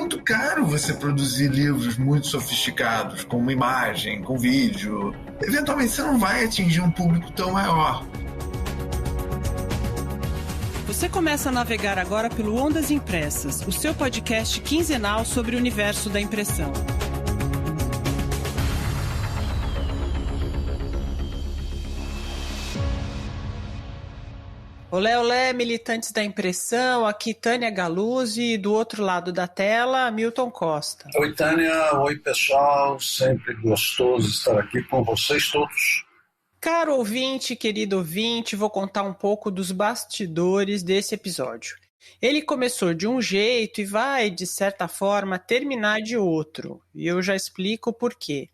muito caro você produzir livros muito sofisticados, com uma imagem, com vídeo. Eventualmente você não vai atingir um público tão maior. Você começa a navegar agora pelo Ondas Impressas, o seu podcast quinzenal sobre o universo da impressão. Olé, olé, militantes da impressão, aqui Tânia Galuzzi e do outro lado da tela, Milton Costa. Oi, Tânia, oi pessoal, sempre gostoso estar aqui com vocês todos. Caro ouvinte, querido ouvinte, vou contar um pouco dos bastidores desse episódio. Ele começou de um jeito e vai, de certa forma, terminar de outro, e eu já explico por quê.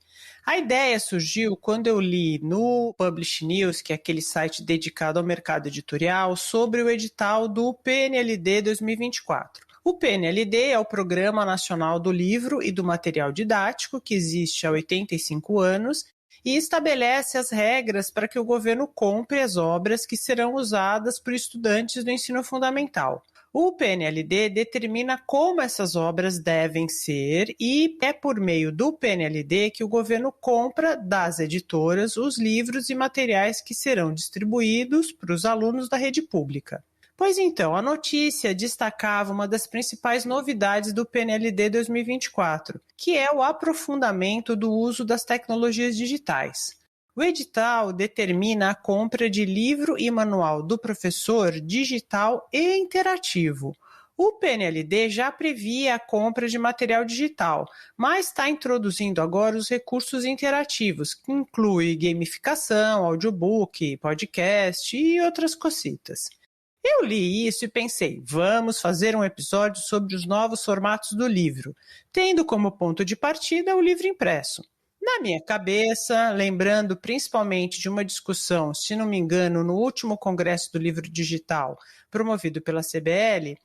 A ideia surgiu quando eu li no Publish News, que é aquele site dedicado ao mercado editorial, sobre o edital do PNLD 2024. O PNLD é o Programa Nacional do Livro e do Material Didático, que existe há 85 anos, e estabelece as regras para que o governo compre as obras que serão usadas por estudantes do ensino fundamental. O PNLD determina como essas obras devem ser e é por meio do PNLD que o governo compra das editoras os livros e materiais que serão distribuídos para os alunos da rede pública. Pois então, a notícia destacava uma das principais novidades do PNLD 2024, que é o aprofundamento do uso das tecnologias digitais. O edital determina a compra de livro e manual do professor digital e interativo. O PNLD já previa a compra de material digital, mas está introduzindo agora os recursos interativos, que inclui gamificação, audiobook, podcast e outras cositas. Eu li isso e pensei, vamos fazer um episódio sobre os novos formatos do livro, tendo como ponto de partida o livro impresso. Na minha cabeça, lembrando principalmente de uma discussão, se não me engano, no último Congresso do Livro Digital, promovido pela CBL,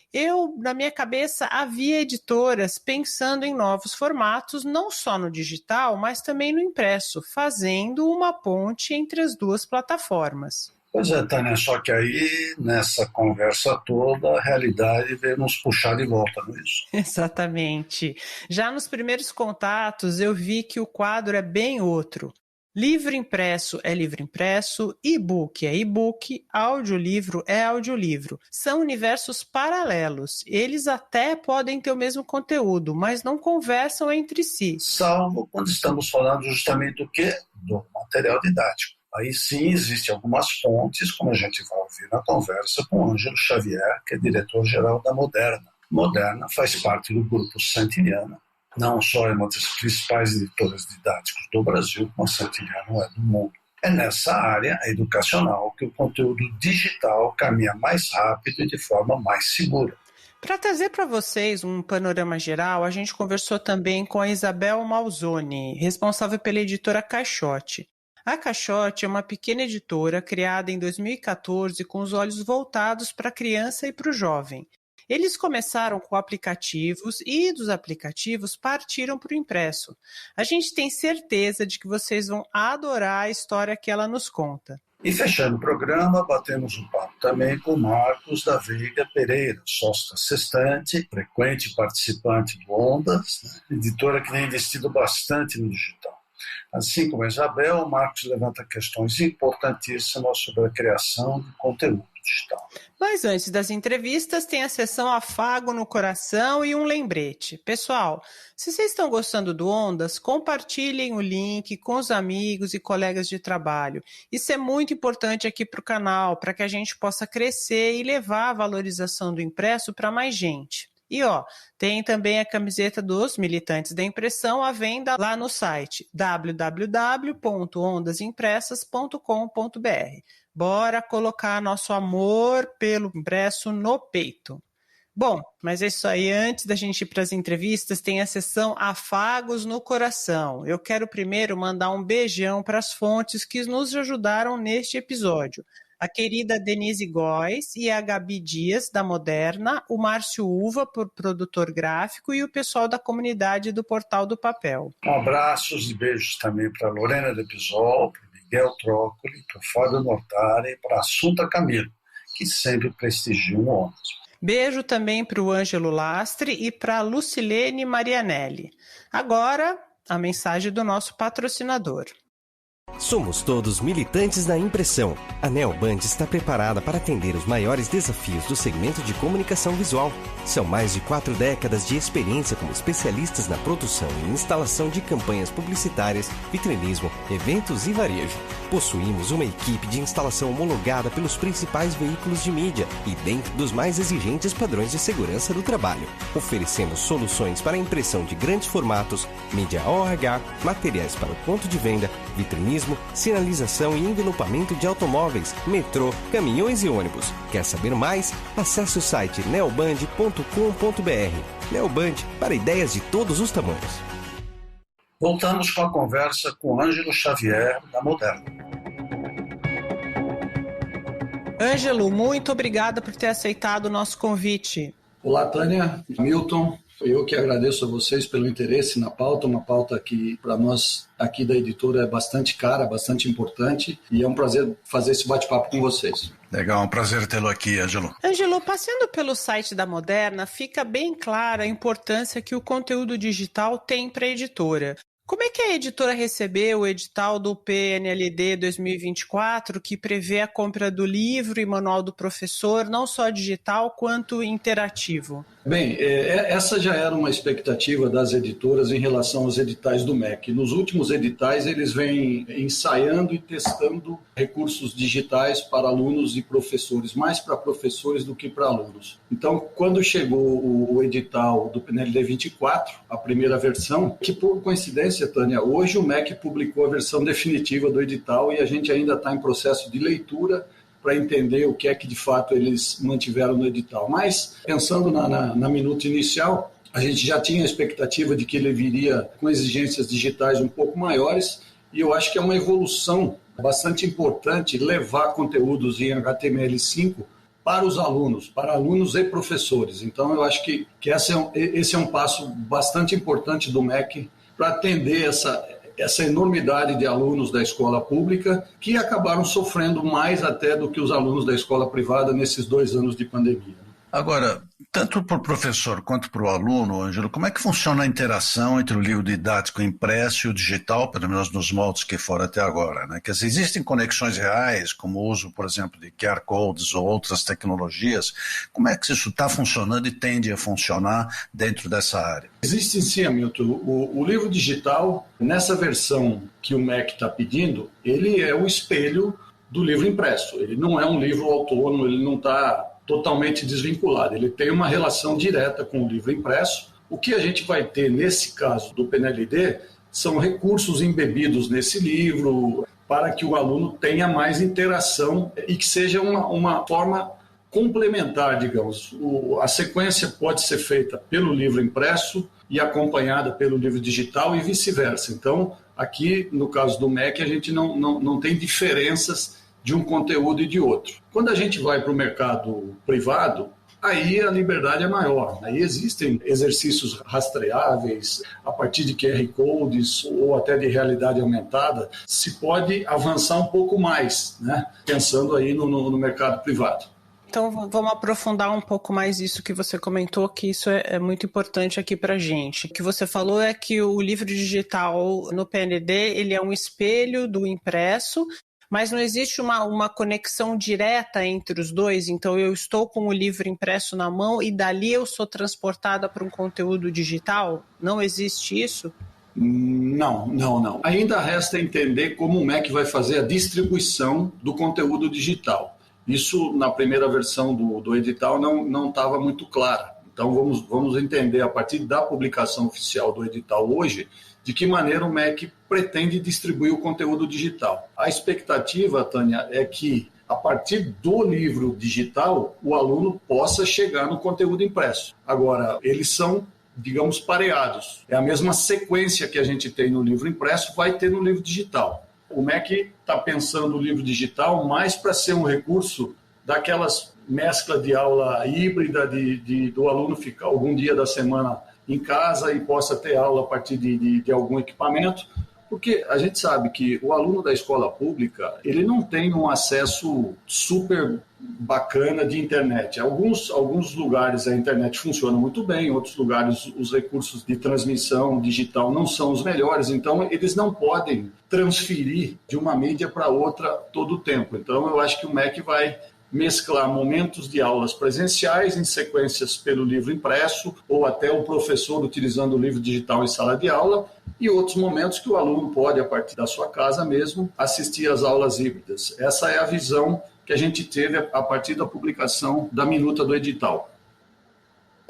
na minha cabeça, havia editoras pensando em novos formatos, não só no digital, mas também no impresso, fazendo uma ponte entre as duas plataformas. Pois é, Tânia, só que aí, nessa conversa toda, a realidade veio nos puxar de volta, não é isso? Exatamente. Já nos primeiros contatos, eu vi que o quadro é bem outro. Livro impresso é livro impresso, e-book é e-book, audiolivro é audiolivro. São universos paralelos. Eles até podem ter o mesmo conteúdo, mas não conversam entre si. Salvo quando estamos falando justamente do quê? Do material didático. Aí sim existem algumas fontes, como a gente vai ouvir na conversa com Ângelo Xavier, que é diretor-geral da Moderna. Moderna faz parte do grupo Santillana, não só é uma das principais editoras didáticas do Brasil, como a Santillana é do mundo. É nessa área educacional que o conteúdo digital caminha mais rápido e de forma mais segura. Para trazer para vocês um panorama geral, a gente conversou também com a Isabel Malzoni, responsável pela editora Caixote. A Caixote é uma pequena editora criada em 2014 com os olhos voltados para a criança e para o jovem. Eles começaram com aplicativos e dos aplicativos partiram para o impresso. A gente tem certeza de que vocês vão adorar a história que ela nos conta. E fechando o programa, batemos um papo também com Marcos da Veiga Pereira, sócio da Sextante, frequente participante do Ondas, editora que tem investido bastante no digital. Assim como a Isabel, o Marcos levanta questões importantíssimas sobre a criação de conteúdo digital. Mas antes das entrevistas, tem a sessão Afago no Coração e um lembrete. Pessoal, se vocês estão gostando do Ondas, compartilhem o link com os amigos e colegas de trabalho. Isso é muito importante aqui para o canal, para que a gente possa crescer e levar a valorização do impresso para mais gente. E tem também a camiseta dos militantes da impressão à venda lá no site www.ondasimpressas.com.br. Bora colocar nosso amor pelo impresso no peito. Bom, mas é isso aí. Antes da gente ir para as entrevistas, tem a sessão Afagos no Coração. Eu quero primeiro mandar um beijão para as fontes que nos ajudaram neste episódio. A querida Denise Góes e a Gabi Dias, da Moderna, o Márcio Uva, por produtor gráfico, e o pessoal da comunidade do Portal do Papel. Abraços e beijos também para a Lorena de Pisol, para o Miguel Trócoli, para o Fábio Mortari e para a Assunta Camilo, que sempre prestigiam o Ondas. Beijo também para o Ângelo Lastre e para a Lucilene Marianelli. Agora, a mensagem do nosso patrocinador. Somos todos militantes da impressão. A Neoband está preparada para atender os maiores desafios do segmento de comunicação visual. São mais de 4 décadas de experiência como especialistas na produção e instalação de campanhas publicitárias, vitrinismo, eventos e varejo. Possuímos uma equipe de instalação homologada pelos principais veículos de mídia e dentro dos mais exigentes padrões de segurança do trabalho. Oferecemos soluções para a impressão de grandes formatos, mídia OH, materiais para o ponto de venda, vitrinismo, sinalização e envelopamento de automóveis, metrô, caminhões e ônibus. Quer saber mais? Acesse o site neoband.com.br. Neoband, para ideias de todos os tamanhos. Voltamos com a conversa com Ângelo Xavier, da Moderna. Ângelo, muito obrigada por ter aceitado o nosso convite. Olá, Tânia, Milton. Eu que agradeço a vocês pelo interesse na pauta, uma pauta que para nós aqui da editora é bastante cara, bastante importante, e é um prazer fazer esse bate-papo com vocês. Legal, um prazer tê-lo aqui, Ângelo. Ângelo, passando pelo site da Moderna, fica bem clara a importância que o conteúdo digital tem para a editora. Como é que a editora recebeu o edital do PNLD 2024, que prevê a compra do livro e manual do professor, não só digital, quanto interativo? Bem, essa já era uma expectativa das editoras em relação aos editais do MEC. Nos últimos editais, eles vêm ensaiando e testando recursos digitais para alunos e professores, mais para professores do que para alunos. Então, quando chegou o edital do PNLD 24, a primeira versão, que por coincidência, Tânia, hoje o MEC publicou a versão definitiva do edital e a gente ainda está em processo de leitura para entender o que é que de fato eles mantiveram no edital. Mas, pensando na minuta inicial, a gente já tinha a expectativa de que ele viria com exigências digitais um pouco maiores, e eu acho que é uma evolução bastante importante levar conteúdos em HTML5 para os alunos, para alunos e professores. Então, eu acho que esse é um passo bastante importante do MEC para atender essa enormidade de alunos da escola pública que acabaram sofrendo mais até do que os alunos da escola privada nesses 2 anos de pandemia. Agora, tanto para o professor quanto para o aluno, Ângelo, como é que funciona a interação entre o livro didático impresso e o digital, pelo menos nos moldes que foram até agora, né? Quer dizer, existem conexões reais, como o uso, por exemplo, de QR Codes ou outras tecnologias. Como é que isso está funcionando e tende a funcionar dentro dessa área? Existe sim, Hamilton. O livro digital, nessa versão que o MEC está pedindo, ele é o espelho do livro impresso. Ele não é um livro autônomo, ele não está totalmente desvinculado. Ele tem uma relação direta com o livro impresso. O que a gente vai ter nesse caso do PNLD são recursos embebidos nesse livro para que o aluno tenha mais interação e que seja uma forma complementar, digamos. A sequência pode ser feita pelo livro impresso e acompanhada pelo livro digital e vice-versa. Então, aqui, no caso do MEC, a gente não tem diferenças de um conteúdo e de outro. Quando a gente vai para o mercado privado, aí a liberdade é maior. Aí existem exercícios rastreáveis, a partir de QR Codes ou até de realidade aumentada, se pode avançar um pouco mais, né? Pensando aí no mercado privado. Então, vamos aprofundar um pouco mais isso que você comentou, que isso é muito importante aqui para a gente. O que você falou é que o livro digital no PNLD, ele é um espelho do impresso, mas não existe uma conexão direta entre os dois. Então, eu estou com o livro impresso na mão e dali eu sou transportada para um conteúdo digital? Não existe isso? Não. Ainda resta entender como o MEC vai fazer a distribuição do conteúdo digital. Isso, na primeira versão do edital, não estava muito claro. Então, vamos entender, a partir da publicação oficial do edital hoje, de que maneira o MEC pretende distribuir o conteúdo digital. A expectativa, Tânia, é que, a partir do livro digital, o aluno possa chegar no conteúdo impresso. Agora, eles são, digamos, pareados. É a mesma sequência que a gente tem no livro impresso, vai ter no livro digital. O MEC está pensando o livro digital mais para ser um recurso daquelas mescla de aula híbrida, do aluno ficar algum dia da semana em casa e possa ter aula a partir de algum equipamento, Porque a gente sabe que o aluno da escola pública, ele não tem um acesso super bacana de internet. Alguns lugares a internet funciona muito bem, em outros lugares os recursos de transmissão digital não são os melhores, então eles não podem transferir de uma mídia para outra todo o tempo. Então eu acho que o MEC vai mesclar momentos de aulas presenciais em sequências pelo livro impresso ou até o professor utilizando o livro digital em sala de aula e outros momentos que o aluno pode, a partir da sua casa mesmo, assistir às aulas híbridas. Essa é a visão que a gente teve a partir da publicação da minuta do edital.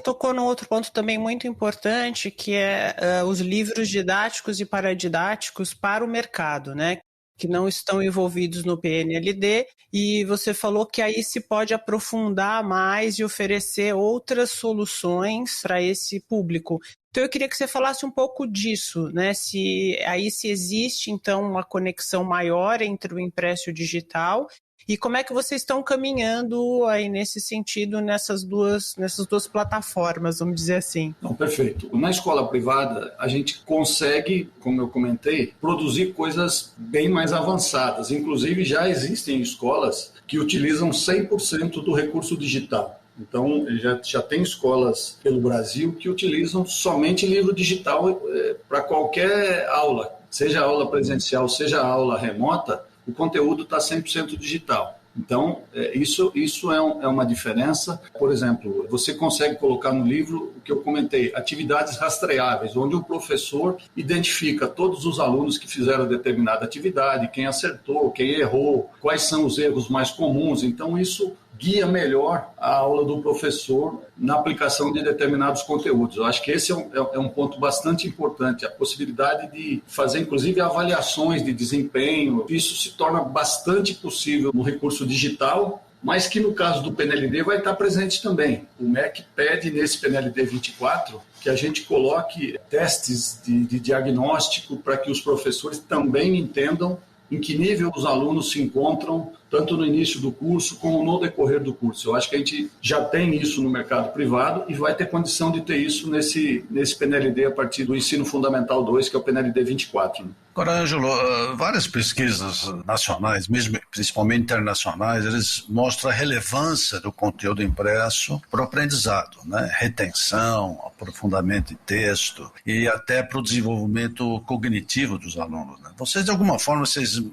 Tocou num outro ponto também muito importante, que é os livros didáticos e paradidáticos para o mercado, né? Que não estão envolvidos no PNLD, e você falou que aí se pode aprofundar mais e oferecer outras soluções para esse público. Então eu queria que você falasse um pouco disso, né? Se existe então uma conexão maior entre o impresso e o digital, e como é que vocês estão caminhando aí nesse sentido nessas duas plataformas, vamos dizer assim? Não, perfeito. Na escola privada, a gente consegue, como eu comentei, produzir coisas bem mais avançadas. Inclusive, já existem escolas que utilizam 100% do recurso digital. Então, já tem escolas pelo Brasil que utilizam somente livro digital para qualquer aula, seja aula presencial, seja aula remota, o conteúdo está 100% digital. Então, isso é uma diferença. Por exemplo, você consegue colocar no livro o que eu comentei, atividades rastreáveis, onde o professor identifica todos os alunos que fizeram determinada atividade, quem acertou, quem errou, quais são os erros mais comuns. Então, isso guia melhor a aula do professor na aplicação de determinados conteúdos. Eu acho que esse é um ponto bastante importante, a possibilidade de fazer, inclusive, avaliações de desempenho. Isso se torna bastante possível no recurso digital, mas que no caso do PNLD vai estar presente também. O MEC pede nesse PNLD 24 que a gente coloque testes de diagnóstico para que os professores também entendam em que nível os alunos se encontram, tanto no início do curso como no decorrer do curso. Eu acho que a gente já tem isso no mercado privado e vai ter condição de ter isso nesse PNLD a partir do Ensino Fundamental 2, que é o PNLD 24. Agora, Ângelo, várias pesquisas nacionais, mesmo principalmente internacionais, eles mostram a relevância do conteúdo impresso para o aprendizado, né? Retenção, aprofundamento de texto e até para o desenvolvimento cognitivo dos alunos, né? Vocês, de alguma forma,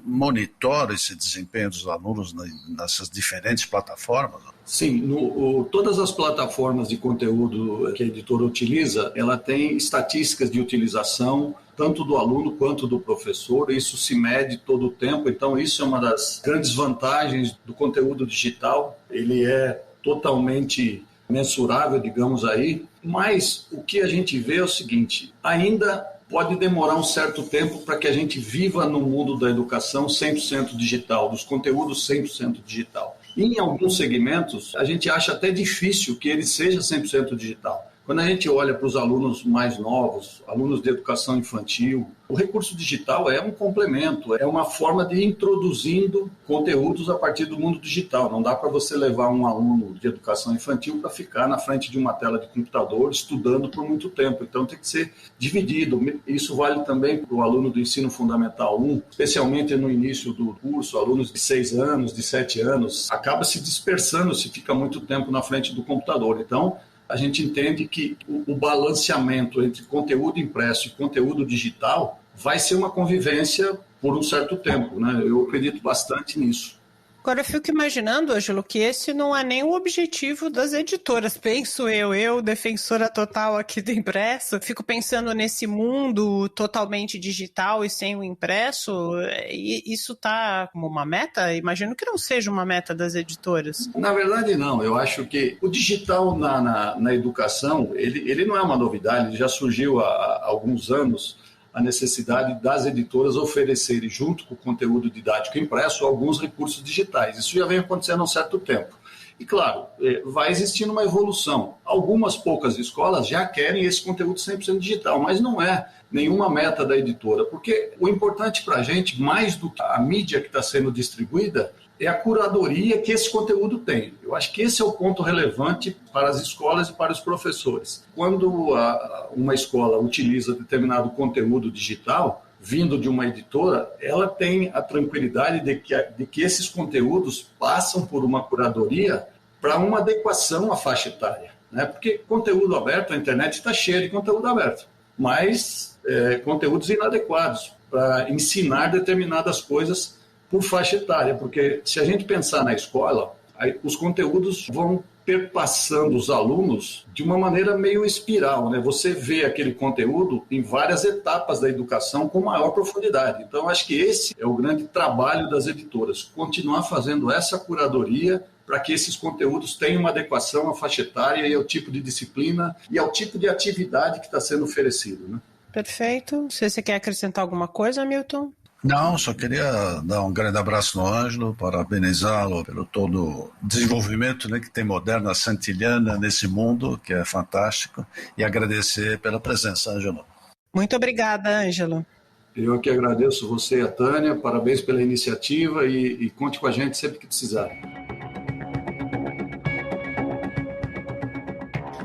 monitoram esse desempenho dos alunos nessas diferentes plataformas? Sim, todas as plataformas de conteúdo que a editora utiliza, ela tem estatísticas de utilização, tanto do aluno quanto do professor, isso se mede todo o tempo, então isso é uma das grandes vantagens do conteúdo digital, ele é totalmente mensurável, digamos aí, mas o que a gente vê é o seguinte, ainda pode demorar um certo tempo para que a gente viva no mundo da educação 100% digital, dos conteúdos 100% digital. E em alguns segmentos, a gente acha até difícil que ele seja 100% digital. Quando a gente olha para os alunos mais novos, alunos de educação infantil, o recurso digital é um complemento, é uma forma de ir introduzindo conteúdos a partir do mundo digital. Não dá para você levar um aluno de educação infantil para ficar na frente de uma tela de computador estudando por muito tempo. Então tem que ser dividido. Isso vale também para o aluno do Ensino Fundamental 1, especialmente no início do curso, alunos de 6 anos, de 7 anos, acaba se dispersando se fica muito tempo na frente do computador. Então, a gente entende que o balanceamento entre conteúdo impresso e conteúdo digital vai ser uma convivência por um certo tempo, né? Eu acredito bastante nisso. Agora eu fico imaginando, Ângelo, que esse não é nem o objetivo das editoras. Penso eu, defensora total aqui do impresso, fico pensando nesse mundo totalmente digital e sem o impresso. Isso está como uma meta? Imagino que não seja uma meta das editoras. Na verdade, não. Eu acho que o digital na educação, ele não é uma novidade, ele já surgiu há alguns anos, a necessidade das editoras oferecerem, junto com o conteúdo didático impresso, alguns recursos digitais. Isso já vem acontecendo há um certo tempo. E, claro, vai existindo uma evolução. Algumas poucas escolas já querem esse conteúdo 100% digital, mas não é nenhuma meta da editora, porque o importante para a gente, mais do que a mídia que está sendo distribuída, é a curadoria que esse conteúdo tem. Eu acho que esse é o ponto relevante para as escolas e para os professores. Quando uma escola utiliza determinado conteúdo digital, vindo de uma editora, ela tem a tranquilidade de que esses conteúdos passam por uma curadoria para uma adequação à faixa etária, né? Porque conteúdo aberto, a internet está cheia de conteúdo aberto, mas conteúdos inadequados para ensinar determinadas coisas por faixa etária, porque se a gente pensar na escola, os conteúdos vão perpassando os alunos de uma maneira meio espiral, né? Você vê aquele conteúdo em várias etapas da educação com maior profundidade. Então, acho que esse é o grande trabalho das editoras, continuar fazendo essa curadoria para que esses conteúdos tenham uma adequação à faixa etária e ao tipo de disciplina e ao tipo de atividade que está sendo oferecido, né? Perfeito. Você quer acrescentar alguma coisa, Milton? Não, só queria dar um grande abraço no Ângelo, parabenizá-lo pelo todo o desenvolvimento, né, que tem Moderna Santillana nesse mundo, que é fantástico, e agradecer pela presença, Ângelo. Muito obrigada, Ângelo. Eu que agradeço você e a Tânia, parabéns pela iniciativa e conte com a gente sempre que precisar.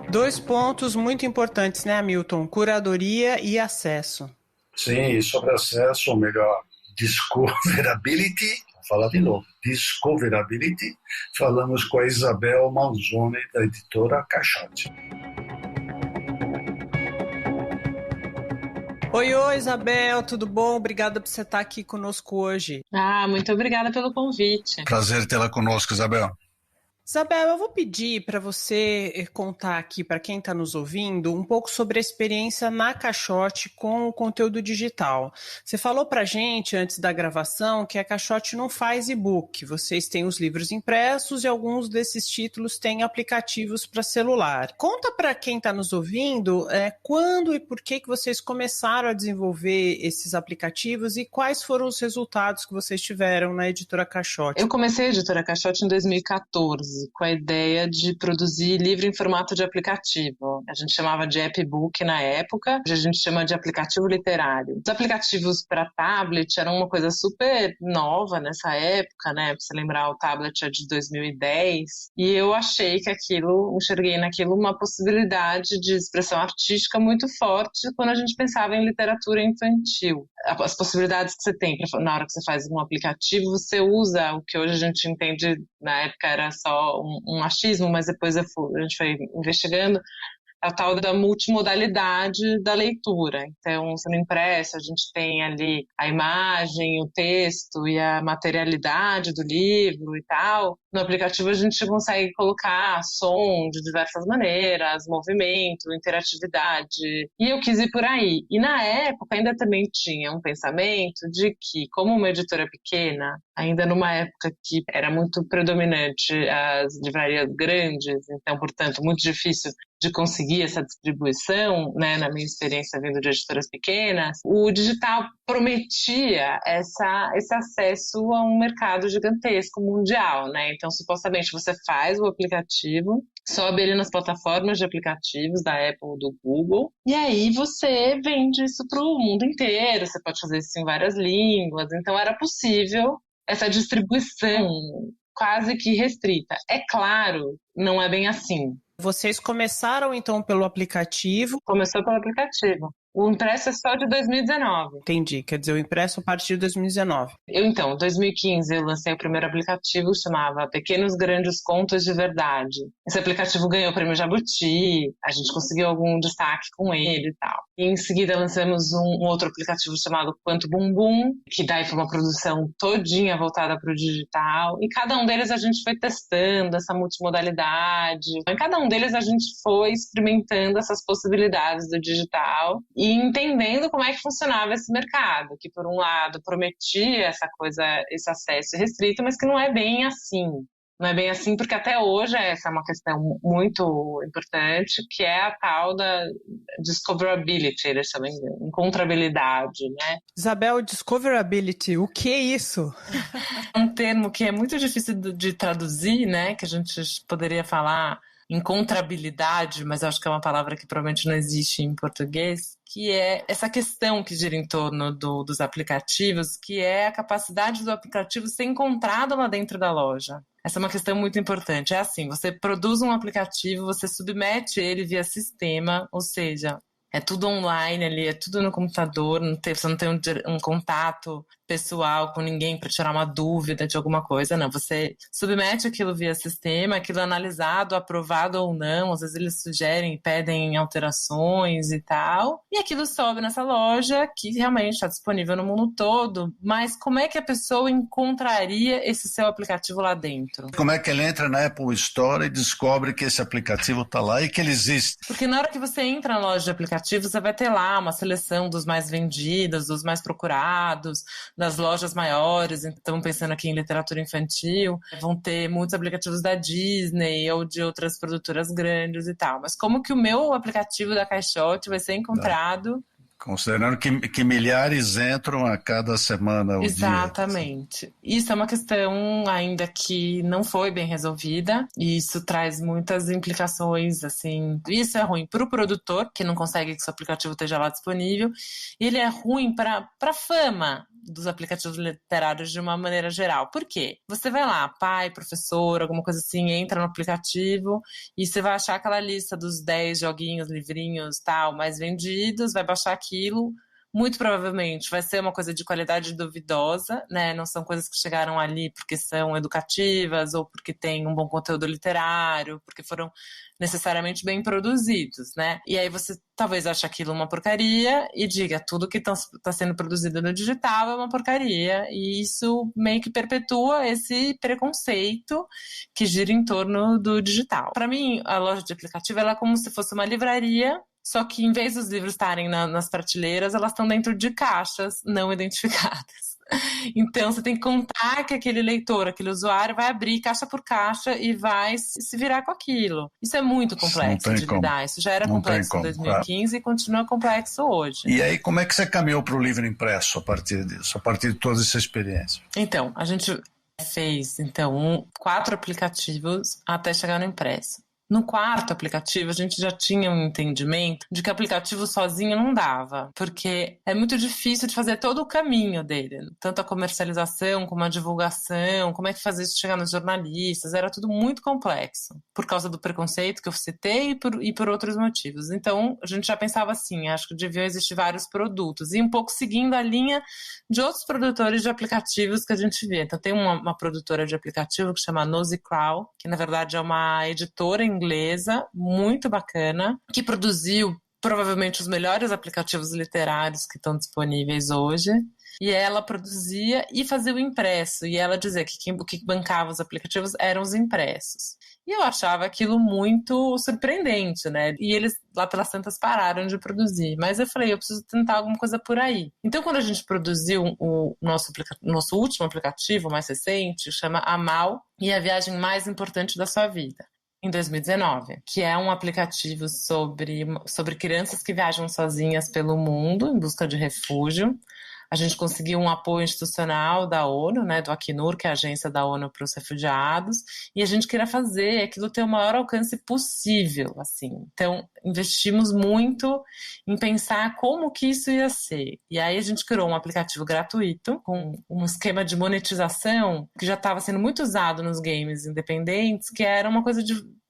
2 pontos muito importantes, né, Hamilton? Curadoria e acesso. Sim, e sobre acesso, ou melhor, discoverability, vou falar de novo, discoverability, falamos com a Isabel Manzoni, da editora Caixote. Oi, Isabel, tudo bom? Obrigada por você estar aqui conosco hoje. Muito obrigada pelo convite. Prazer tê-la conosco, Isabel. Isabel, eu vou pedir para você contar aqui, para quem está nos ouvindo, um pouco sobre a experiência na Caixote com o conteúdo digital. Você falou para a gente, antes da gravação, que a Caixote não faz e-book. Vocês têm os livros impressos e alguns desses títulos têm aplicativos para celular. Conta para quem está nos ouvindo quando e por que vocês começaram a desenvolver esses aplicativos e quais foram os resultados que vocês tiveram na editora Caixote. Eu comecei a editora Caixote em 2014. Com a ideia de produzir livro em formato de aplicativo. A gente chamava de app-book na época, hoje a gente chama de aplicativo literário. Os aplicativos para tablet eram uma coisa super nova nessa época, né? Pra você lembrar, o tablet é de 2010, e eu achei que enxerguei naquilo uma possibilidade de expressão artística muito forte quando a gente pensava em literatura infantil. As possibilidades que você tem na hora que você faz um aplicativo, você usa o que hoje a gente entende, na época era só um achismo, mas depois a gente foi investigando, a tal da multimodalidade da leitura. Então, sendo impresso, a gente tem ali a imagem, o texto e a materialidade do livro e tal. No aplicativo a gente consegue colocar som de diversas maneiras, movimento, interatividade, e eu quis ir por aí. E na época ainda também tinha um pensamento de que, como uma editora pequena, ainda numa época que era muito predominante as livrarias grandes, então, portanto, muito difícil de conseguir essa distribuição, né, na minha experiência vindo de editoras pequenas, o digital prometia esse acesso a um mercado gigantesco mundial, né? Então, supostamente, você faz o aplicativo, sobe ele nas plataformas de aplicativos da Apple ou do Google, e aí você vende isso para o mundo inteiro, você pode fazer isso em várias línguas, então era possível essa distribuição quase que restrita. É claro, não é bem assim. Vocês começaram, então, pelo aplicativo? Começou pelo aplicativo. O impresso é só de 2019. Entendi, quer dizer, o impresso a partir de 2019. Em 2015, eu lancei o primeiro aplicativo, chamava Pequenos Grandes Contos de Verdade. Esse aplicativo ganhou o prêmio Jabuti, a gente conseguiu algum destaque com ele e tal. E em seguida lançamos um outro aplicativo chamado Quanto Bumbum, que daí foi uma produção todinha voltada para o digital. E cada um deles a gente foi testando essa multimodalidade. Em cada um deles a gente foi experimentando essas possibilidades do digital e entendendo como é que funcionava esse mercado, que por um lado prometia esse acesso restrito, mas que não é bem assim. Não é bem assim, porque até hoje essa é uma questão muito importante, que é a tal da discoverability, eles chamam de encontrabilidade, né? Isabel, discoverability, o que é isso? Um termo que é muito difícil de traduzir, né? Que a gente poderia falar encontrabilidade, mas eu acho que é uma palavra que provavelmente não existe em português, que é essa questão que gira em torno dos aplicativos, que é a capacidade do aplicativo ser encontrado lá dentro da loja. Essa é uma questão muito importante. É assim, você produz um aplicativo, você submete ele via sistema, ou seja, É tudo online ali, é tudo no computador, você não tem um contato pessoal com ninguém para tirar uma dúvida de alguma coisa, não. Você submete aquilo via sistema, aquilo é analisado, aprovado ou não, às vezes eles sugerem, pedem alterações e tal, e aquilo sobe nessa loja que realmente está disponível no mundo todo, mas como é que a pessoa encontraria esse seu aplicativo lá dentro? Como é que ele entra na Apple Store e descobre que esse aplicativo está lá e que ele existe? Porque na hora que você entra na loja de aplicativos, você vai ter lá uma seleção dos mais vendidos, dos mais procurados, das lojas maiores. Então, pensando aqui em literatura infantil, vão ter muitos aplicativos da Disney ou de outras produtoras grandes e tal. Mas como que o meu aplicativo da Caixote vai ser encontrado? Considerando que milhares entram a cada semana ou Exatamente. dia. Isso é uma questão ainda que não foi bem resolvida, e isso traz muitas implicações, assim. Isso é ruim para o produtor, que não consegue que seu aplicativo esteja lá disponível, e ele é ruim para a fama dos aplicativos literários de uma maneira geral. Por quê? Você vai lá, pai, professor, alguma coisa assim, entra no aplicativo e você vai achar aquela lista dos 10 joguinhos, livrinhos, tal, mais vendidos, vai baixar aquilo. Muito provavelmente vai ser uma coisa de qualidade duvidosa, né? Não são coisas que chegaram ali porque são educativas ou porque tem um bom conteúdo literário, porque foram necessariamente bem produzidos, né? E aí você talvez ache aquilo uma porcaria e diga tudo que está sendo produzido no digital é uma porcaria, e isso meio que perpetua esse preconceito que gira em torno do digital. Para mim, a loja de aplicativo ela é como se fosse uma livraria, só que em vez dos livros estarem nas prateleiras, elas estão dentro de caixas não identificadas. Então você tem que contar que aquele leitor, aquele usuário vai abrir caixa por caixa e vai se virar com aquilo. Isso é muito complexo de lidar. Isso já era complexo em 2015 e continua complexo hoje. E aí como é que você caminhou para o livro impresso a partir disso, a partir de toda essa experiência? Então, a gente fez 4 aplicativos até chegar no impresso. No quarto aplicativo, a gente já tinha um entendimento de que o aplicativo sozinho não dava, porque é muito difícil de fazer todo o caminho dele, tanto a comercialização como a divulgação, como é que fazer isso chegar nos jornalistas, era tudo muito complexo, por causa do preconceito que eu citei e por outros motivos. Então, a gente já pensava assim, acho que deviam existir vários produtos, e um pouco seguindo a linha de outros produtores de aplicativos que a gente vê. Então, tem uma produtora de aplicativo que chama Nosecrawl, que na verdade é uma editora inglesa, muito bacana, que produziu provavelmente os melhores aplicativos literários que estão disponíveis hoje. E ela produzia e fazia o impresso. E ela dizia que o que bancava os aplicativos eram os impressos. E eu achava aquilo muito surpreendente, né? E eles lá pelas tantas pararam de produzir. Mas eu falei, eu preciso tentar alguma coisa por aí. Então, quando a gente produziu o nosso último aplicativo, mais recente, chama Amal e a viagem mais importante da sua vida, em 2019, que é um aplicativo sobre crianças que viajam sozinhas pelo mundo em busca de refúgio. A gente conseguiu um apoio institucional da ONU, né, do Acnur, que é a agência da ONU para os refugiados, e a gente queria fazer aquilo ter o maior alcance possível, assim. Então, investimos muito em pensar como que isso ia ser. E aí a gente criou um aplicativo gratuito, com um esquema de monetização que já estava sendo muito usado nos games independentes, que era uma coisa de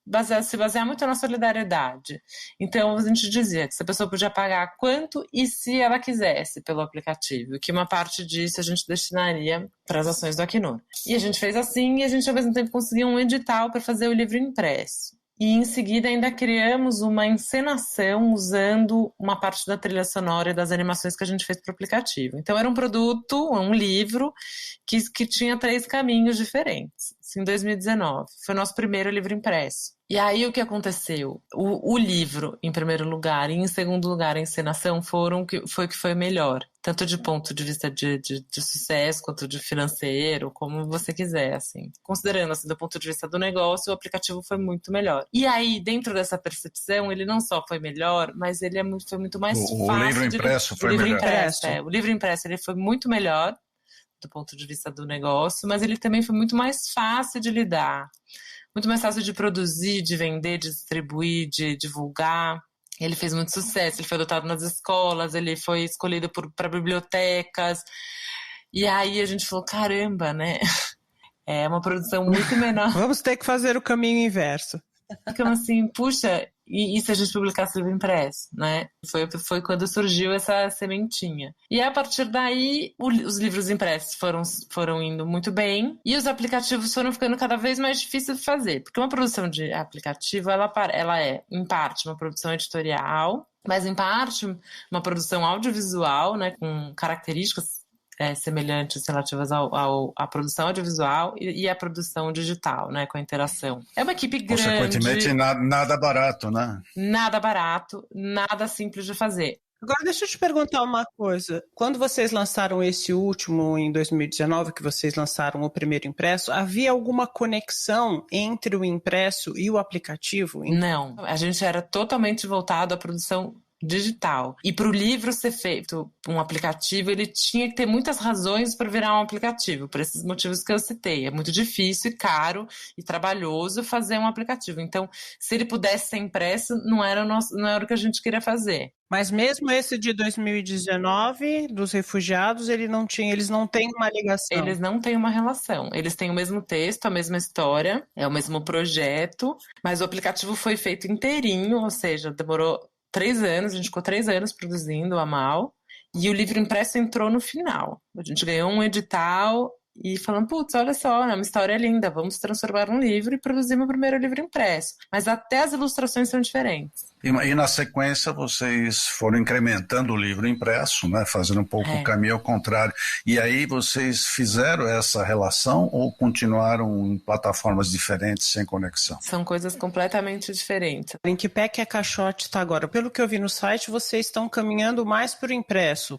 se basear muito na solidariedade. Então, a gente dizia que se a pessoa podia pagar quanto e se ela quisesse pelo aplicativo, que uma parte disso a gente destinaria para as ações do Acnur. E a gente fez assim, e a gente ao mesmo tempo conseguiu um edital para fazer o livro impresso. E em seguida ainda criamos uma encenação usando uma parte da trilha sonora e das animações que a gente fez para o aplicativo. Então era um produto, um livro, que tinha 3 caminhos diferentes. Isso em 2019. Foi o nosso primeiro livro impresso. E aí o que aconteceu? O livro, em primeiro lugar, e em segundo lugar a encenação foi o que foi melhor. Tanto de ponto de vista de sucesso, quanto de financeiro, como você quiser, assim. Considerando, assim, do ponto de vista do negócio, o aplicativo foi muito melhor. E aí, dentro dessa percepção, ele não só foi melhor, mas ele foi muito mais fácil. O livro impresso foi melhor. O livro impresso ele foi muito melhor, do ponto de vista do negócio, mas ele também foi muito mais fácil de lidar. Muito mais fácil de produzir, de vender, de distribuir, de divulgar. Ele fez muito sucesso, ele foi adotado nas escolas, ele foi escolhido para bibliotecas. E aí a gente falou, caramba, né? É uma produção muito menor. Vamos ter que fazer o caminho inverso. Ficamos assim, puxa, e se a gente publicasse livro impresso, né? Foi quando surgiu essa sementinha. E a partir daí, os livros impressos foram indo muito bem e os aplicativos foram ficando cada vez mais difíceis de fazer, porque uma produção de aplicativo, ela é, em parte, uma produção editorial, mas em parte uma produção audiovisual, né, com características semelhantes relativas à produção audiovisual e à produção digital, né, com a interação. É uma equipe grande. Consequentemente, nada barato, né? Nada barato, nada simples de fazer. Agora, deixa eu te perguntar uma coisa. Quando vocês lançaram esse último, em 2019, que vocês lançaram o primeiro impresso, havia alguma conexão entre o impresso e o aplicativo? Não, a gente era totalmente voltado à produção digital. E para o livro ser feito um aplicativo, ele tinha que ter muitas razões para virar um aplicativo, por esses motivos que eu citei. É muito difícil e caro e trabalhoso fazer um aplicativo. Então, se ele pudesse ser impresso, não era o que a gente queria fazer. Mas mesmo esse de 2019, dos refugiados, eles não têm uma ligação. Eles não têm uma relação. Eles têm o mesmo texto, a mesma história, é o mesmo projeto, mas o aplicativo foi feito inteirinho, ou seja, demorou 3 anos, a gente ficou 3 anos produzindo a Mal, e o livro impresso entrou no final. A gente ganhou um edital e falando, putz, olha só, é uma história linda, vamos transformar um livro e produzir meu primeiro livro impresso. Mas até as ilustrações são diferentes. E na sequência vocês foram incrementando o livro impresso, né, fazendo um pouco o caminho ao contrário. E aí vocês fizeram essa relação ou continuaram em plataformas diferentes, sem conexão? São coisas completamente diferentes. Em que pé que a Caixote está agora? Pelo que eu vi no site, vocês estão caminhando mais para o impresso.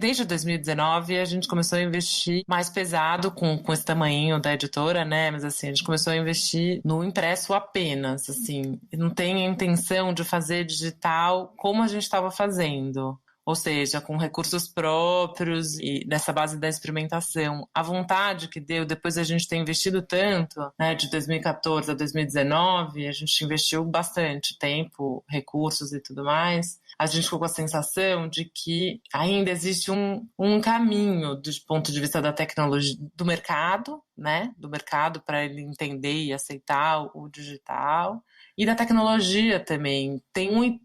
Desde 2019 a gente começou a investir mais pesado com esse tamanho da editora, né? Mas assim, a gente começou a investir no impresso apenas, assim. Não tem a intenção de fazer digital como a gente estava fazendo. Ou seja, com recursos próprios e nessa base da experimentação. A vontade que deu, depois a gente ter investido tanto, né, de 2014 a 2019, a gente investiu bastante tempo, recursos e tudo mais. A gente ficou com a sensação de que ainda existe um caminho do ponto de vista da tecnologia, do mercado, né? Do mercado para ele entender e aceitar o digital. E da tecnologia também.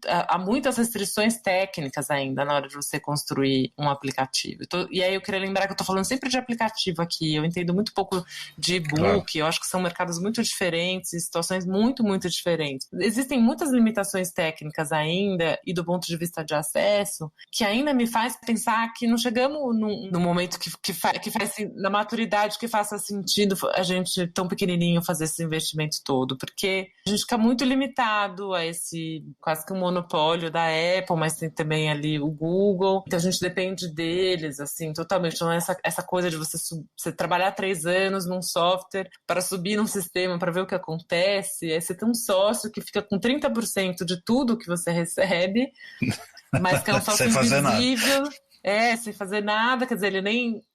Há muitas restrições técnicas ainda na hora de você construir um aplicativo. E aí eu queria lembrar que eu estou falando sempre de aplicativo aqui. Eu entendo muito pouco de e-book. Claro. Eu acho que são mercados muito diferentes e situações muito, muito diferentes. Existem muitas limitações técnicas ainda e do ponto de vista de acesso que ainda me faz pensar que não chegamos no momento que faz na maturidade que faça sentido a gente tão pequenininho fazer esse investimento todo. Porque a gente fica muito limitado a esse quase que um monopólio da Apple, mas tem também ali o Google, então a gente depende deles, assim, totalmente. Então essa coisa de você trabalhar 3 anos num software para subir num sistema, para ver o que acontece, aí você tem um sócio que fica com 30% de tudo que você recebe, mas que é um sócio invisível, sem fazer nada, quer dizer,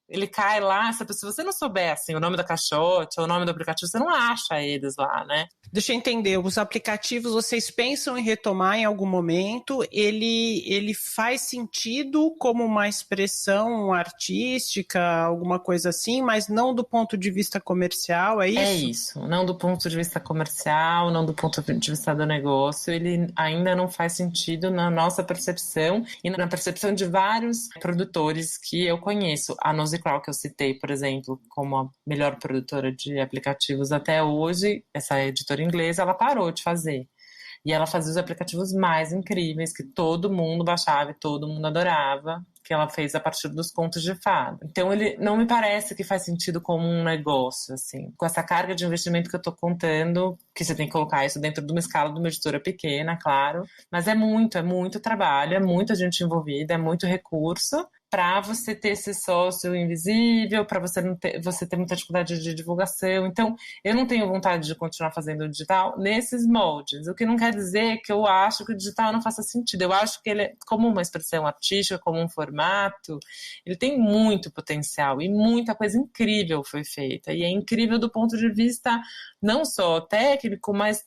ele cai lá, se você não souber assim, o nome da Caixote ou o nome do aplicativo, você não acha eles lá, né? Deixa eu entender, os aplicativos vocês pensam em retomar em algum momento? Ele faz sentido como uma expressão artística, alguma coisa assim, mas não do ponto de vista comercial, é isso? É isso, não do ponto de vista comercial, não do ponto de vista do negócio, ele ainda não faz sentido na nossa percepção e na percepção de vários produtores que eu conheço. A Nosicral, que eu citei, por exemplo, como a melhor produtora de aplicativos até hoje, essa editora inglesa, ela parou de fazer. E ela fazia os aplicativos mais incríveis, que todo mundo baixava e todo mundo adorava, que ela fez a partir dos contos de fada. Então, ele não me parece que faz sentido como um negócio, assim. Com essa carga de investimento que eu tô contando, que você tem que colocar isso dentro de uma escala de uma editora pequena, claro. Mas é muito trabalho, é muita gente envolvida, é muito recurso para você ter esse sócio invisível, para você ter muita dificuldade de divulgação. Então, eu não tenho vontade de continuar fazendo o digital nesses moldes, o que não quer dizer que eu acho que o digital não faça sentido. Eu acho que ele, como uma expressão artística, como um formato, ele tem muito potencial e muita coisa incrível foi feita. E é incrível do ponto de vista não só técnico, mas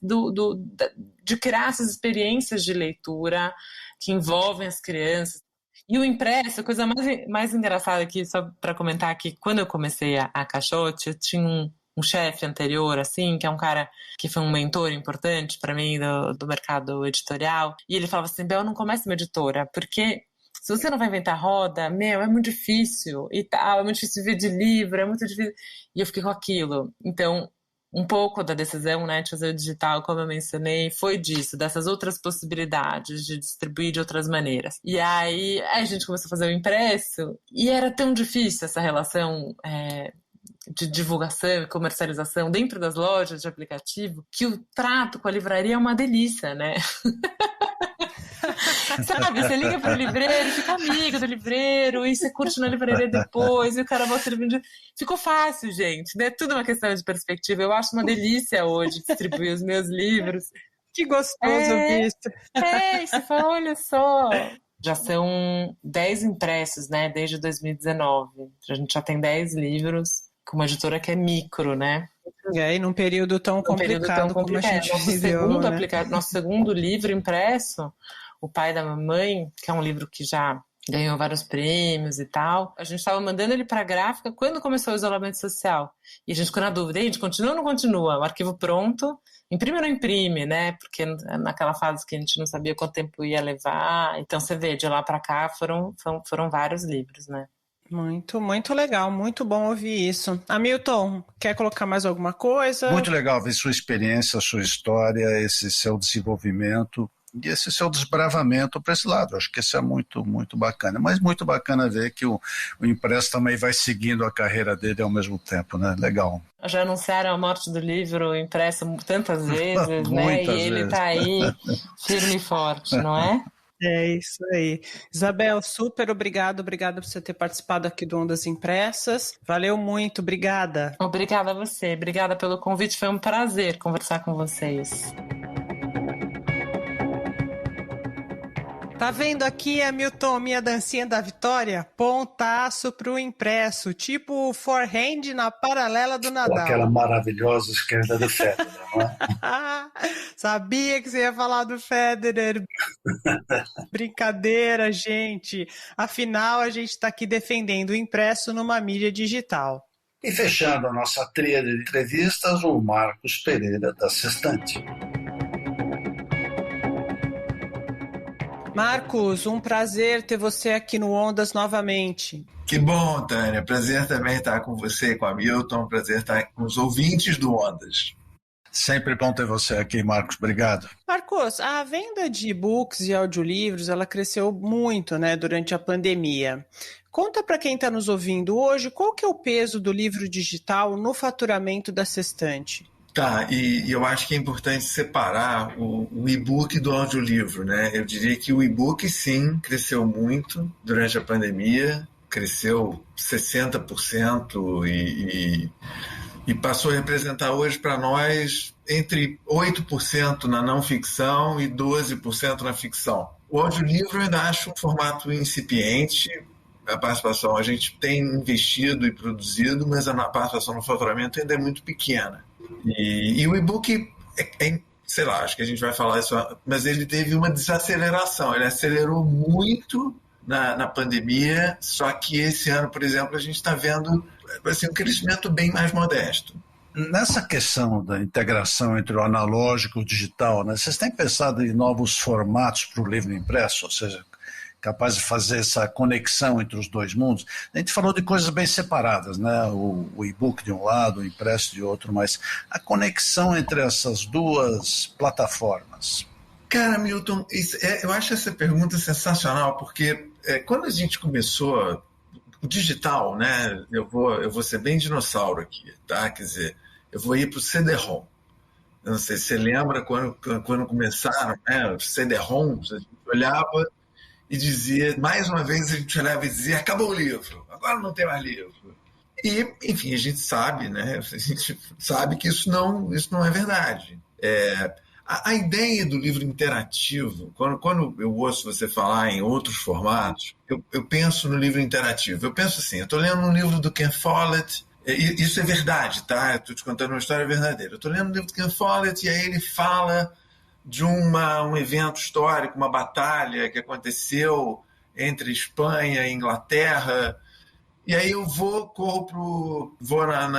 de criar essas experiências de leitura que envolvem as crianças. E o impresso, a coisa mais engraçada aqui, só para comentar aqui, quando eu comecei a Caixote, eu tinha um chefe anterior, assim, que é um cara que foi um mentor importante para mim do mercado editorial. E ele falava assim, Bel, não comece uma editora, porque se você não vai inventar roda, é muito difícil e tal, é muito difícil viver de livro, é muito difícil. E eu fiquei com aquilo. Então, um pouco da decisão, né, de fazer o digital, como eu mencionei, foi disso, dessas outras possibilidades de distribuir de outras maneiras. E aí a gente começou a fazer o impresso e era tão difícil essa relação de divulgação e comercialização dentro das lojas de aplicativo, que o trato com a livraria é uma delícia, né? Sabe, você liga pro livreiro, fica amigo do livreiro, e você curte na livraria depois, e o cara volta livro. Ficou fácil, gente, né? Tudo uma questão de perspectiva. Eu acho uma delícia hoje distribuir os meus livros. Que gostoso isso. E você fala, olha só. Já são 10 impressos, né, desde 2019. A gente já tem 10 livros com uma editora que é micro, né? E aí, num período tão complicado como a gente viveu, Nosso segundo livro impresso, O Pai da Mamãe, que é um livro que já ganhou vários prêmios e tal. A gente estava mandando ele para a gráfica quando começou o isolamento social. E a gente ficou na dúvida, gente, continua ou não continua? O arquivo pronto, imprime ou não imprime, né? Porque naquela fase que a gente não sabia quanto tempo ia levar. Então, você vê, de lá para cá foram vários livros, né? Muito, muito legal, muito bom ouvir isso. Hamilton, quer colocar mais alguma coisa? Muito legal ver sua experiência, sua história, esse seu desenvolvimento e esse seu desbravamento para esse lado. Acho que isso é muito, muito bacana. Mas muito bacana ver que o impresso também vai seguindo a carreira dele ao mesmo tempo, né? Legal. Já anunciaram a morte do livro impresso tantas vezes, né? E ele está aí firme e forte, não é? É isso aí. Isabel, super obrigada por você ter participado aqui do Ondas Impressas. Valeu muito, obrigada. Obrigada a você, obrigada pelo convite, foi um prazer conversar com vocês. Tá vendo aqui, Hamilton, minha dancinha da vitória? Pontaço pro impresso, tipo forehand na paralela do Nadal. Aquela maravilhosa esquerda do Federer, não é? Sabia que você ia falar do Federer. Brincadeira, gente. Afinal, a gente tá aqui defendendo o impresso numa mídia digital. E fechando a nossa trilha de entrevistas, o Marcos Pereira, da Sextante. Marcos, um prazer ter você aqui no Ondas novamente. Que bom, Tânia. Prazer também estar com você, com a Hamilton. Prazer estar com os ouvintes do Ondas. Sempre bom ter você aqui, Marcos. Obrigado. Marcos, a venda de e-books e audiolivros, ela cresceu muito, né, durante a pandemia. Conta para quem está nos ouvindo hoje, qual que é o peso do livro digital no faturamento da Sextante? Tá, e eu acho que é importante separar o e-book do audiolivro, né? Eu diria que o e-book, sim, cresceu muito durante a pandemia, cresceu 60% e passou a representar hoje para nós entre 8% na não ficção e 12% na ficção. O audiolivro eu ainda acho um formato incipiente. A participação, a gente tem investido e produzido, mas a participação no faturamento ainda é muito pequena. E o e-book, sei lá, acho que a gente vai falar isso, mas ele teve uma desaceleração, ele acelerou muito na pandemia, só que esse ano, por exemplo, a gente está vendo assim, um crescimento bem mais modesto. Nessa questão da integração entre o analógico e o digital, né, vocês têm pensado em novos formatos para o livro impresso, ou seja, capaz de fazer essa conexão entre os dois mundos? A gente falou de coisas bem separadas, né? O e-book de um lado, o impresso de outro, mas a conexão entre essas duas plataformas. Cara, Milton, eu acho essa pergunta sensacional, porque quando a gente começou o digital, né? Eu vou ser bem dinossauro aqui, tá? Quer dizer, eu vou ir para o CD-ROM. Eu não sei se você lembra quando começaram, né? Os CD-ROMs, a gente olhava e dizia, mais uma vez a gente olhava e dizia, acabou o livro, agora não tem mais livro. E, enfim, a gente sabe, né? A gente sabe que isso não é verdade. A ideia do livro interativo, quando eu ouço você falar em outros formatos, eu penso no livro interativo. Eu penso assim, eu estou lendo um livro do Ken Follett, isso é verdade, tá? Estou te contando uma história verdadeira. Eu estou lendo um livro do Ken Follett e aí ele fala de um evento histórico, uma batalha que aconteceu entre Espanha e Inglaterra, e aí eu vou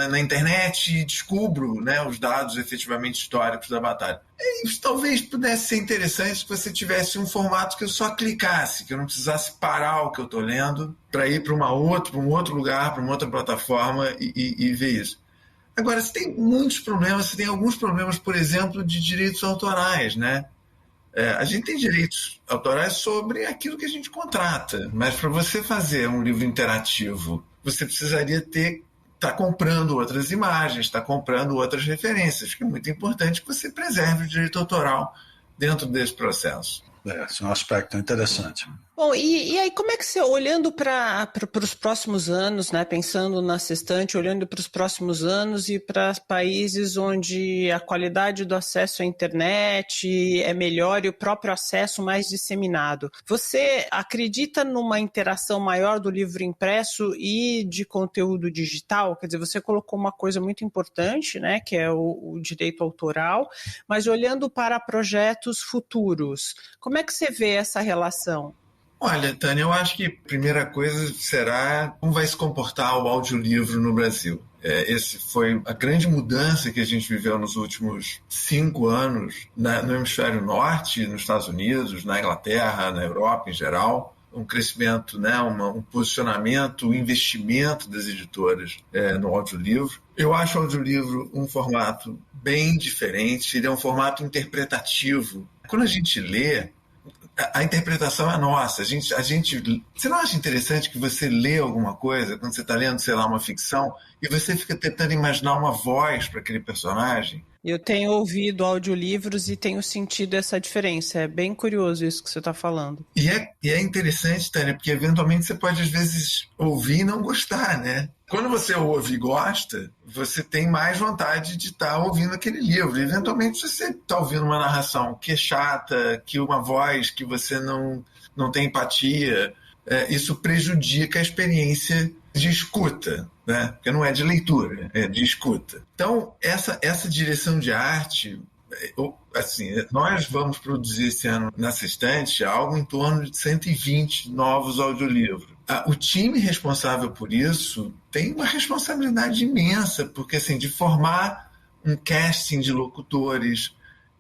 na internet e descubro, né, os dados efetivamente históricos da batalha. E isso talvez pudesse ser interessante se você tivesse um formato que eu só clicasse, que eu não precisasse parar o que eu estou lendo para ir para um outro lugar, para uma outra plataforma e ver isso. Agora, você tem muitos problemas, você tem alguns problemas, por exemplo, de direitos autorais, né? A gente tem direitos autorais sobre aquilo que a gente contrata, mas para você fazer um livro interativo, você precisaria estar comprando outras imagens, estar comprando outras referências, que é muito importante que você preserve o direito autoral dentro desse processo. Esse é um aspecto interessante. Bom, e aí como é que você, olhando para os próximos anos, né, pensando na Sextante, olhando para os próximos anos e para países onde a qualidade do acesso à internet é melhor e o próprio acesso mais disseminado, você acredita numa interação maior do livro impresso e de conteúdo digital? Quer dizer, você colocou uma coisa muito importante, né, que é o direito autoral, mas olhando para projetos futuros, como é que você vê essa relação? Olha, Tânia, eu acho que a primeira coisa será como vai se comportar o audiolivro no Brasil. Esse foi a grande mudança que a gente viveu nos últimos 5 anos no hemisfério norte, nos Estados Unidos, na Inglaterra, na Europa em geral. Um crescimento, né, um posicionamento, um investimento das editoras no audiolivro. Eu acho o audiolivro um formato bem diferente, ele é um formato interpretativo. Quando a gente lê, a interpretação é nossa. Você não acha interessante que você lê alguma coisa, quando você está lendo, sei lá, uma ficção, e você fica tentando imaginar uma voz para aquele personagem? Eu tenho ouvido audiolivros e tenho sentido essa diferença. É bem curioso isso que você está falando. E é interessante, Tânia, porque eventualmente você pode, às vezes, ouvir e não gostar, né? Quando você ouve e gosta, você tem mais vontade de estar ouvindo aquele livro. E, eventualmente, você está ouvindo uma narração que é chata, que uma voz que você não tem empatia, isso prejudica a experiência de escuta, né? Porque não é de leitura, é de escuta. Então, essa direção de arte, assim, nós vamos produzir esse ano na Sextante algo em torno de 120 novos audiolivros. O time responsável por isso tem uma responsabilidade imensa, porque assim, de formar um casting de locutores,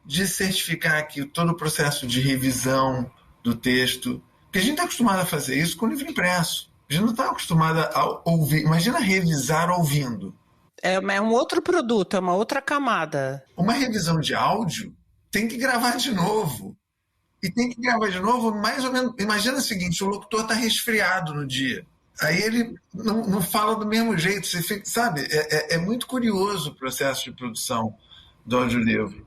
de certificar que todo o processo de revisão do texto, porque a gente está acostumado a fazer isso com livro impresso. A gente não está acostumado a ouvir. Imagina revisar ouvindo. É um outro produto, é uma outra camada. Uma revisão de áudio tem que gravar de novo. E tem que gravar de novo mais ou menos. Imagina o seguinte: o locutor está resfriado no dia. Aí ele não fala do mesmo jeito. Você fica, sabe? É muito curioso o processo de produção do audiolivro.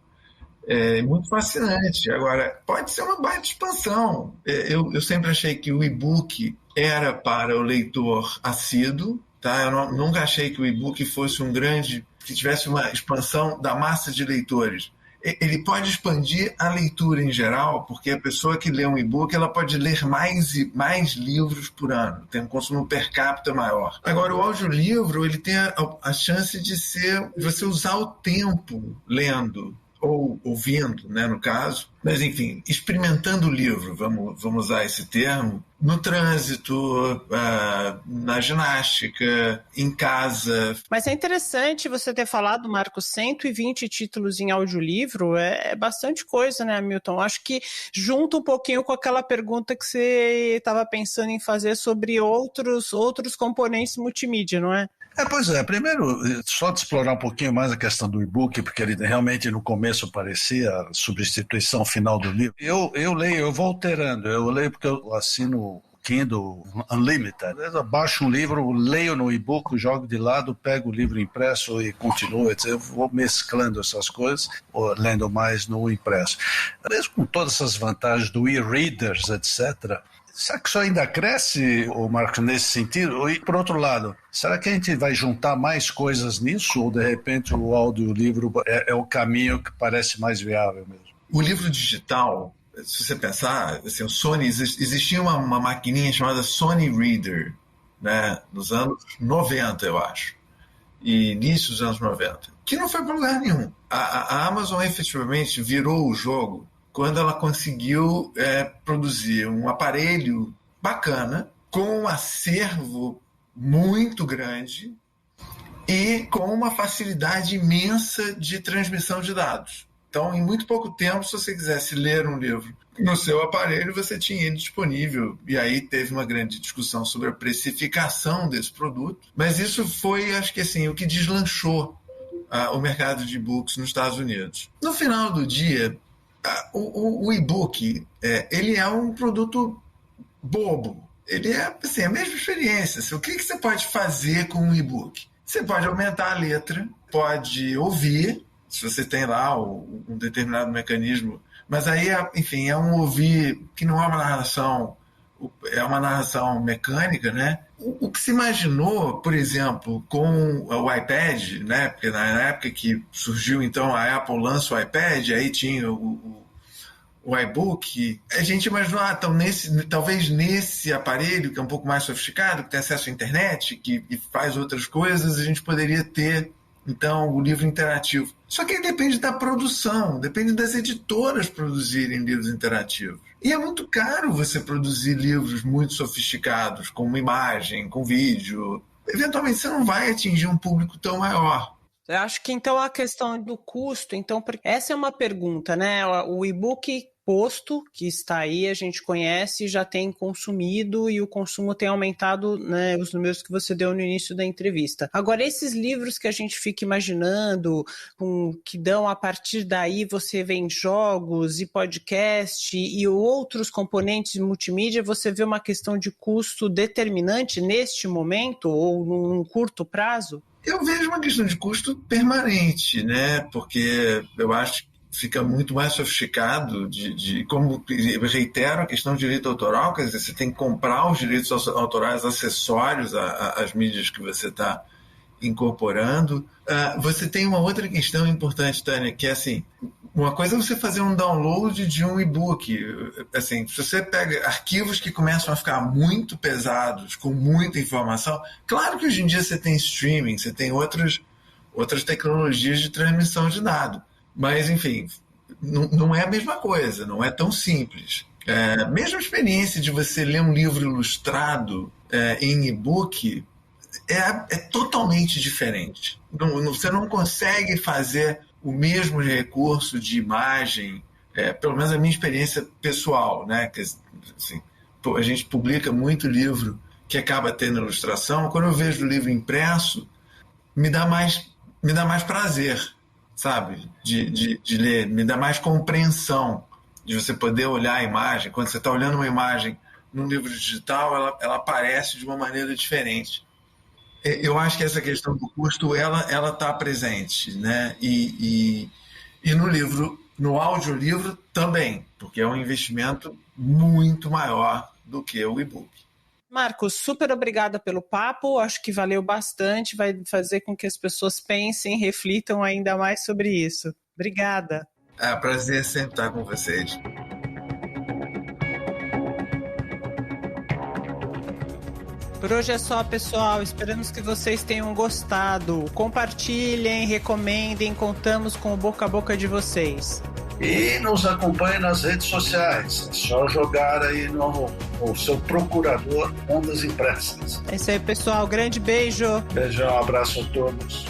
É muito fascinante. Agora, pode ser uma baita expansão. Eu sempre achei que o e-book era para o leitor assíduo. Tá? Eu nunca achei que o e-book fosse que tivesse uma expansão da massa de leitores. Ele pode expandir a leitura em geral, porque a pessoa que lê um e-book ela pode ler mais livros por ano, tem um consumo per capita maior. Agora, o audiolivro ele tem a chance de você usar o tempo lendo, ou ouvindo, né, no caso, mas enfim, experimentando o livro, vamos usar esse termo, no trânsito, na ginástica, em casa. Mas é interessante você ter falado, Marcos, 120 títulos em audiolivro, é bastante coisa, né, Hamilton? Acho que junta um pouquinho com aquela pergunta que você estava pensando em fazer sobre outros componentes multimídia, não é? Pois é. Primeiro, só de explorar um pouquinho mais a questão do e-book, porque ele realmente no começo parecia a substituição final do livro. Eu leio, eu vou alterando. Eu leio porque eu assino Kindle Unlimited. Eu baixo um livro, leio no e-book, jogo de lado, pego o livro impresso e continuo. Eu vou mesclando essas coisas, lendo mais no impresso. Mesmo com todas essas vantagens do e-readers, etc., será que isso ainda cresce, Marcos, nesse sentido? E, por outro lado, será que a gente vai juntar mais coisas nisso? Ou, de repente, o audiolivro é o caminho que parece mais viável mesmo? O livro digital, se você pensar, assim, o Sony, existia uma maquininha chamada Sony Reader, né, nos anos 90, eu acho, e início dos anos 90, que não foi para lugar nenhum. A Amazon efetivamente virou o jogo quando ela conseguiu produzir um aparelho bacana, com um acervo muito grande e com uma facilidade imensa de transmissão de dados. Então, em muito pouco tempo, se você quisesse ler um livro no seu aparelho, você tinha ele disponível. E aí teve uma grande discussão sobre a precificação desse produto. Mas isso foi, acho que assim, o que deslanchou o mercado de e-books nos Estados Unidos. No final do dia, o e-book ele é um produto bobo. Ele é assim, a mesma experiência. O que você pode fazer com um e-book? Você pode aumentar a letra, pode ouvir, se você tem lá um determinado mecanismo, mas aí, enfim, é um ouvir que não é uma narração, é uma narração mecânica, né? O que se imaginou, por exemplo, com o iPad, né? Porque na época que surgiu, então, a Apple lança o iPad, aí tinha o iBook, a gente imaginou, então, talvez nesse aparelho, que é um pouco mais sofisticado, que tem acesso à internet, que faz outras coisas, a gente poderia ter, então, o livro interativo. Só que aí depende da produção, depende das editoras produzirem livros interativos. E é muito caro você produzir livros muito sofisticados, com uma imagem, com vídeo. Eventualmente você não vai atingir um público tão maior. Eu acho que então a questão do custo, então, essa é uma pergunta, né? O e-book posto, que está aí, a gente conhece, já tem consumido e o consumo tem aumentado, né, os números que você deu no início da entrevista. Agora, esses livros que a gente fica imaginando, que dão a partir daí, você vê em jogos e podcast e outros componentes multimídia, você vê uma questão de custo determinante neste momento ou num curto prazo? Eu vejo uma questão de custo permanente, né? Porque eu acho que fica muito mais sofisticado como eu reitero, a questão do direito autoral, quer dizer, você tem que comprar os direitos autorais acessórios às mídias que você está incorporando. Você tem uma outra questão importante, Tânia, que é assim, uma coisa é você fazer um download de um e-book. Assim, se você pega arquivos que começam a ficar muito pesados, com muita informação, claro que hoje em dia você tem streaming, você tem outras tecnologias de transmissão de dados. Mas, enfim, não é a mesma coisa, não é tão simples. Mesmo a experiência de você ler um livro ilustrado em e-book é totalmente diferente. Você não consegue fazer o mesmo recurso de imagem, pelo menos a minha experiência pessoal, né? Que, assim, a gente publica muito livro que acaba tendo ilustração. Quando eu vejo o livro impresso, me dá mais prazer, sabe, de ler, me dá mais compreensão de você poder olhar a imagem. Quando você está olhando uma imagem num livro digital, ela aparece de uma maneira diferente. Eu acho que essa questão do custo, ela está presente, né? E no audiolivro também, porque é um investimento muito maior do que o e-book. Marcos, super obrigada pelo papo, acho que valeu bastante, vai fazer com que as pessoas pensem, reflitam ainda mais sobre isso. Obrigada. Prazer sempre estar com vocês. Por hoje é só, pessoal. Esperamos que vocês tenham gostado. Compartilhem, recomendem, contamos com o boca a boca de vocês. E nos acompanhe nas redes sociais. É só jogar aí no seu procurador Ondas Impressas. É isso aí, pessoal. Grande beijo. Beijão, abraço a todos.